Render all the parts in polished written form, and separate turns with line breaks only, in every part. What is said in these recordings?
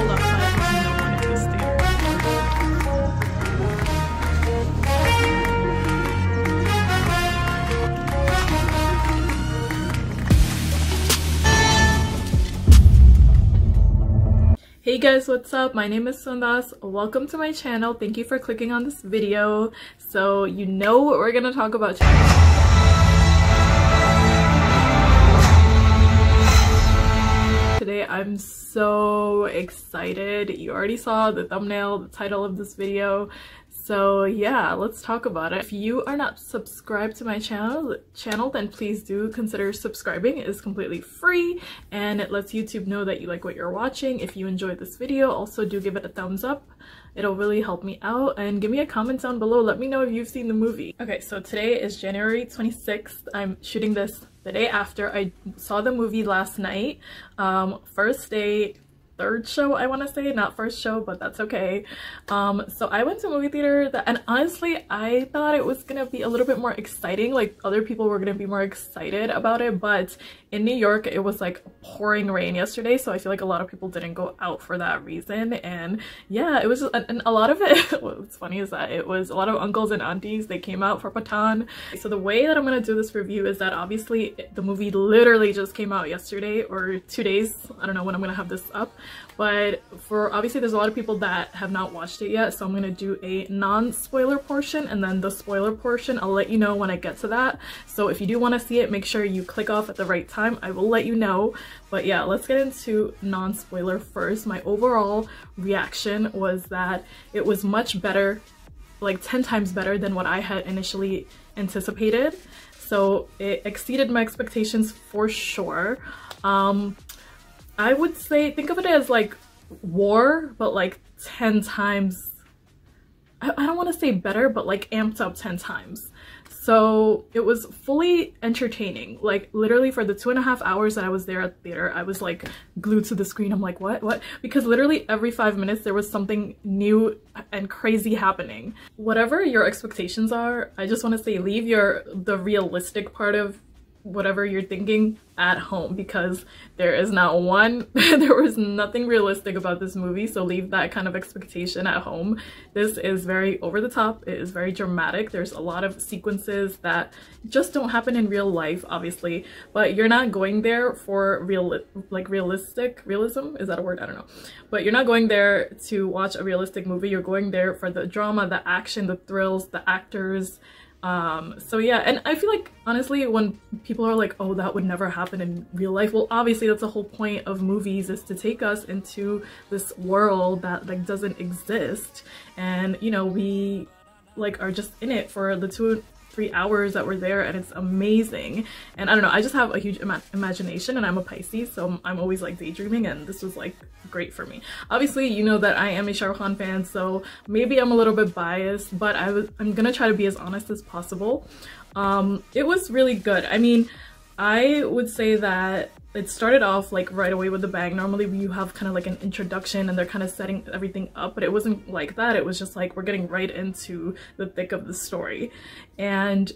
cold outside, let me know when it is there. Hey guys, what's up? My name is Sundas. Welcome to my channel. Thank you for clicking on this video. So you know what we're gonna talk about today. Today I'm so excited. You already saw the thumbnail, the title of this video. So yeah, let's talk about it. If you are not subscribed to my channel, then please do consider subscribing. It is completely free and it lets YouTube know that you like what you're watching. If you enjoyed this video, also do give it a thumbs up. It'll really help me out, and give me a comment down below. Let me know if you've seen the movie. Okay, so today is January 26th. I'm shooting this the day after. I saw the movie last night. First day, third show, I want to say, not first show, but that's okay. So I went to a movie theater and honestly I thought it was gonna be a little bit more exciting, like other people were gonna be more excited about it, but in New York it was like pouring rain yesterday, so I feel like a lot of people didn't go out for that reason. And yeah, it was, and a lot of it, what's funny is that it was a lot of uncles and aunties, they came out for PATHAAN. So the way that I'm gonna do this review is that obviously the movie literally just came out yesterday or 2 days, I don't know when I'm gonna have this up, but for obviously there's a lot of people that have not watched it yet, so I'm gonna do a non-spoiler portion, and then the spoiler portion I'll let you know when I get to that. So if you do want to see it, make sure you click off at the right time. I will let you know. But yeah, let's get into non-spoiler first. My overall reaction was that it was much better, like 10 times better than what I had initially anticipated. So it exceeded my expectations for sure. I would say, think of it as like War, but like 10 times, I don't want to say better, but like amped up 10 times. So it was fully entertaining. Like literally for the 2.5 hours that I was there at the theater, I was like glued to the screen. I'm like, what? Because literally every 5 minutes there was something new and crazy happening. Whatever your expectations are, I just want to say leave the realistic part of whatever you're thinking at home, because there is not one there was nothing realistic about this movie, so leave that kind of expectation at home. This is very over the top, it is very dramatic, there's a lot of sequences that just don't happen in real life obviously, but you're not going there for realistic realism, is that a word? I don't know, but you're not going there to watch a realistic movie, you're going there for the drama, the action, the thrills, the actors. So yeah, and I feel like honestly when people are like, oh, that would never happen in real life, well obviously that's the whole point of movies, is to take us into this world that like doesn't exist, and you know, we like are just in it for the 2-3 hours that we're there, and it's amazing. And I don't know, I just have a huge imagination, and I'm a Pisces, so I'm always like daydreaming, and this was like great for me. Obviously you know that I am a Shah Rukh Khan fan, so maybe I'm a little bit biased, but I'm gonna try to be as honest as possible. It was really good. I mean, I would say that it started off like right away with a bang. Normally you have kind of like an introduction and they're kind of setting everything up, but it wasn't like that. It was just like we're getting right into the thick of the story. And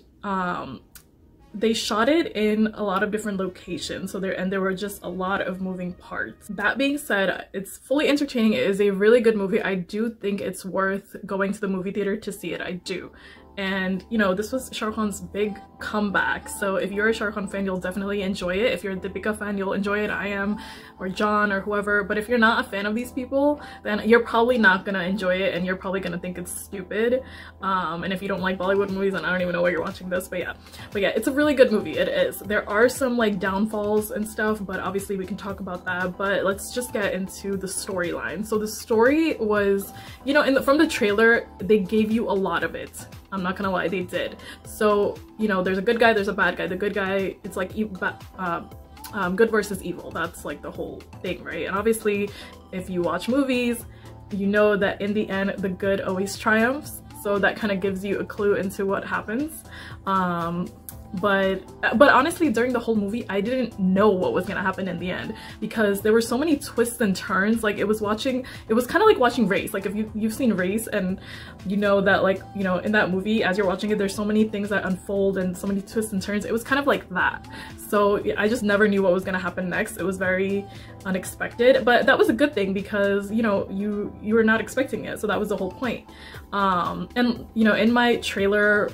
they shot it in a lot of different locations, so there were just a lot of moving parts. That being said, it's fully entertaining. It is a really good movie. I do think it's worth going to the movie theater to see it. I do. And you know, this was Shah Rukh Khan's big comeback, so if you're a Shah Rukh Khan fan, you'll definitely enjoy it. If you're a Deepika fan, you'll enjoy it. I am, or John, or whoever. But if you're not a fan of these people, then you're probably not gonna enjoy it, and you're probably gonna think it's stupid. And if you don't like Bollywood movies, then I don't even know why you're watching this. But yeah, it's a really good movie. It is. There are some like downfalls and stuff, but obviously we can talk about that. But let's just get into the storyline. So the story was, you know, from the trailer, they gave you a lot of it. I'm not gonna lie, they did. So, you know, there's a good guy, there's a bad guy. The good guy, it's like good versus evil. That's like the whole thing, right? And obviously, if you watch movies, you know that in the end, the good always triumphs. So that kind of gives you a clue into what happens. but honestly, during the whole movie I didn't know what was gonna happen in the end, because there were so many twists and turns. Like, it was kind of like watching Race. Like, if you've seen Race, and you know that, like, you know, in that movie, as you're watching it, there's so many things that unfold and so many twists and turns. It was kind of like that. So I just never knew what was gonna happen next. It was very unexpected, but that was a good thing, because, you know, you were not expecting it, so that was the whole point. And you know, in my trailer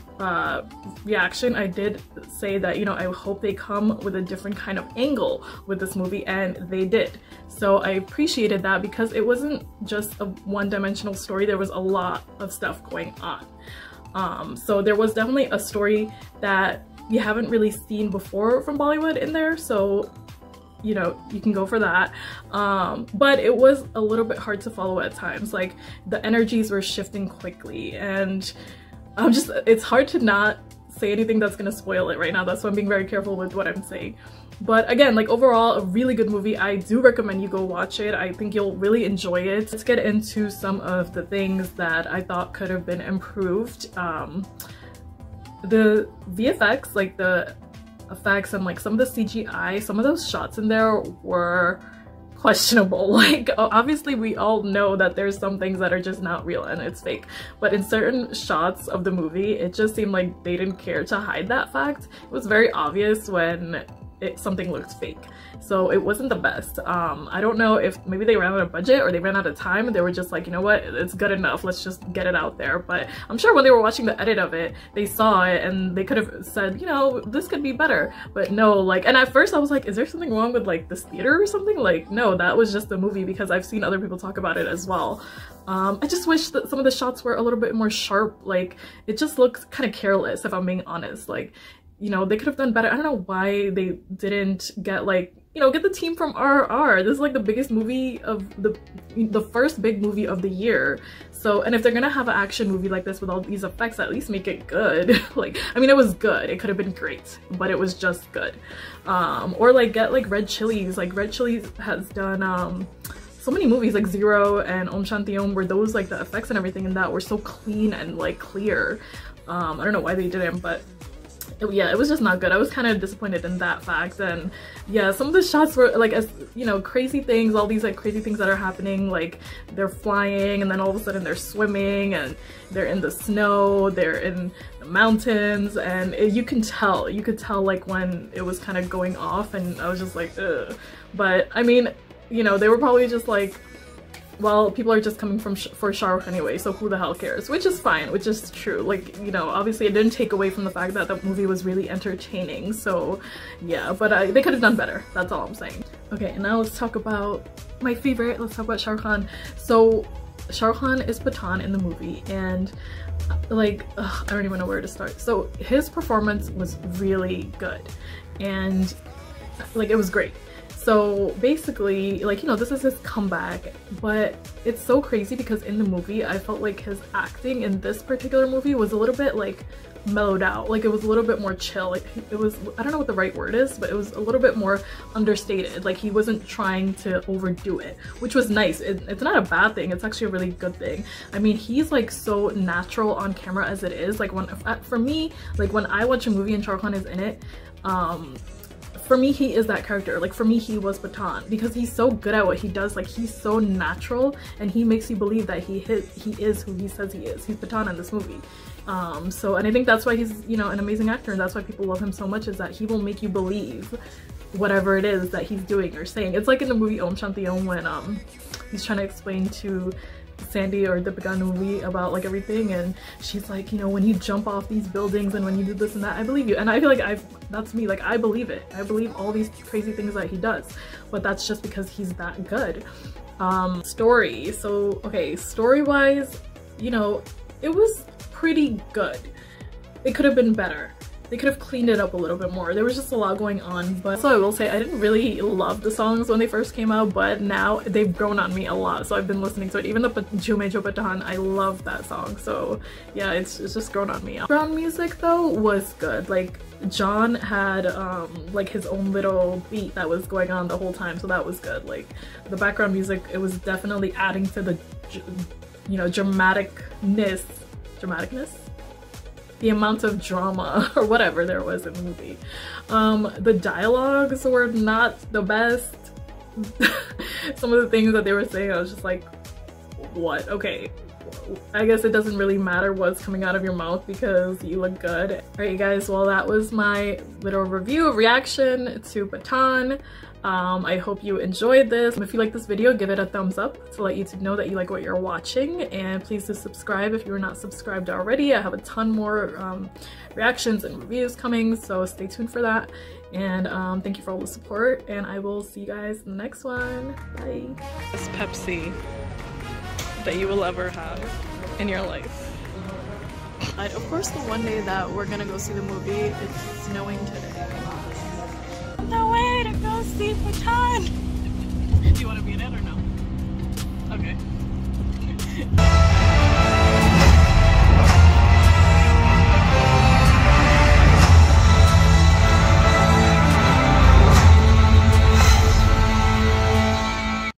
reaction, I did say that, you know, I hope they come with a different kind of angle with this movie, and they did. So I appreciated that, because it wasn't just a one-dimensional story. There was a lot of stuff going on. So there was definitely a story that you haven't really seen before from Bollywood in there, so, you know, you can go for that. But it was a little bit hard to follow at times. Like, the energies were shifting quickly, and it's hard to not say anything that's gonna spoil it right now. That's why I'm being very careful with what I'm saying. But again, like, overall, a really good movie. I do recommend you go watch it. I think you'll really enjoy it. Let's get into some of the things that I thought could have been improved. The VFX, like the effects and like some of the CGI, some of those shots in there were questionable. Like, obviously we all know that there's some things that are just not real and it's fake, but in certain shots of the movie, it just seemed like they didn't care to hide that fact. It was very obvious when something looked fake, so it wasn't the best. I don't know if maybe they ran out of budget or they ran out of time and they were just like, you know what, it's good enough, let's just get it out there. But I'm sure when they were watching the edit of it, they saw it and they could have said, you know, this could be better. But no, like, and at first I was like, is there something wrong with like this theater or something? Like, no, that was just the movie, because I've seen other people talk about it as well. I just wish that some of the shots were a little bit more sharp. Like, it just looks kind of careless, if I'm being honest. Like, you know, they could have done better. I don't know why they didn't get, like, you know, get the team from RRR. This is like the biggest movie of the first big movie of the year. So, and if they're gonna have an action movie like this with all these effects, at least make it good. Like, I mean, it was good. It could have been great, but it was just good. Or like get like Red Chillies. Like, Red Chillies has done so many movies like Zero and Om Shanti Om, where those, like, the effects and everything in that were so clean and like clear. I don't know why they didn't, but yeah, it was just not good. I was kind of disappointed in that fact. And yeah, some of the shots were like, as you know, crazy things, all these like crazy things that are happening, like they're flying and then all of a sudden they're swimming and they're in the snow, they're in the mountains, and you could tell like when it was kind of going off, and I was just like, ugh. But I mean, you know, they were probably just like, well, people are just coming for Shah Rukh anyway, so who the hell cares? Which is fine, which is true. Like, you know, obviously it didn't take away from the fact that the movie was really entertaining, so yeah, but they could have done better. That's all I'm saying. Okay, and now let's talk about my favorite. Let's talk about Shah Rukh Khan. So Shah Rukh Khan is Pathaan in the movie, and like, I don't even know where to start. So his performance was really good, and like, it was great. So basically, like, you know, this is his comeback, but it's so crazy because in the movie, I felt like his acting in this particular movie was a little bit like mellowed out. Like, it was a little bit more chill. Like, it was, I don't know what the right word is, but it was a little bit more understated. Like, he wasn't trying to overdo it, which was nice. It's not a bad thing. It's actually a really good thing. I mean, he's like so natural on camera as it is. Like, for me, like when I watch a movie and Shah Rukh Khan is in it, for me, he is that character. Like, for me, he was Pathaan, because he's so good at what he does. Like, he's so natural, and he makes you believe that he is who he says he is. He's Pathaan in this movie. And I think that's why he's, you know, an amazing actor, and that's why people love him so much, is that he will make you believe whatever it is that he's doing or saying. It's like in the movie Om Shanti Om, when he's trying to explain to Sandy or Deepika in the movie about like everything, and she's like, you know, when you jump off these buildings and when you do this and that, I believe you. And I feel like that's me. Like, I believe it. I believe all these crazy things that he does, but that's just because he's that good. Story. So okay, story-wise, you know, it was pretty good. It could have been better. They could have cleaned it up a little bit more. There was just a lot going on, but so I will say I didn't really love the songs when they first came out, but now they've grown on me a lot, so I've been listening to it. Even the Jhume Jo Pathaan, I love that song, so yeah, it's just grown on me. Background music though was good. Like, John had like his own little beat that was going on the whole time, so that was good. Like, the background music, it was definitely adding to the, you know, dramaticness. the amount of drama or whatever there was in the movie. The dialogues were not the best. Some of the things that they were saying, I was just like, what? Okay, I guess it doesn't really matter what's coming out of your mouth because you look good. Alright guys, well that was my little review, reaction to PATHAAN. I hope you enjoyed this. If you like this video, give it a thumbs up to let YouTube know that you like what you're watching, and please do subscribe if you're not subscribed already. I have a ton more reactions and reviews coming, so stay tuned for that. And thank you for all the support, and I will see you guys in the next one. Bye. This Pepsi that you will ever have in your life. Of course, the one day that we're gonna go see the movie, it's snowing today. No way to go see PATHAAN! Do you want to be in it or no? Okay.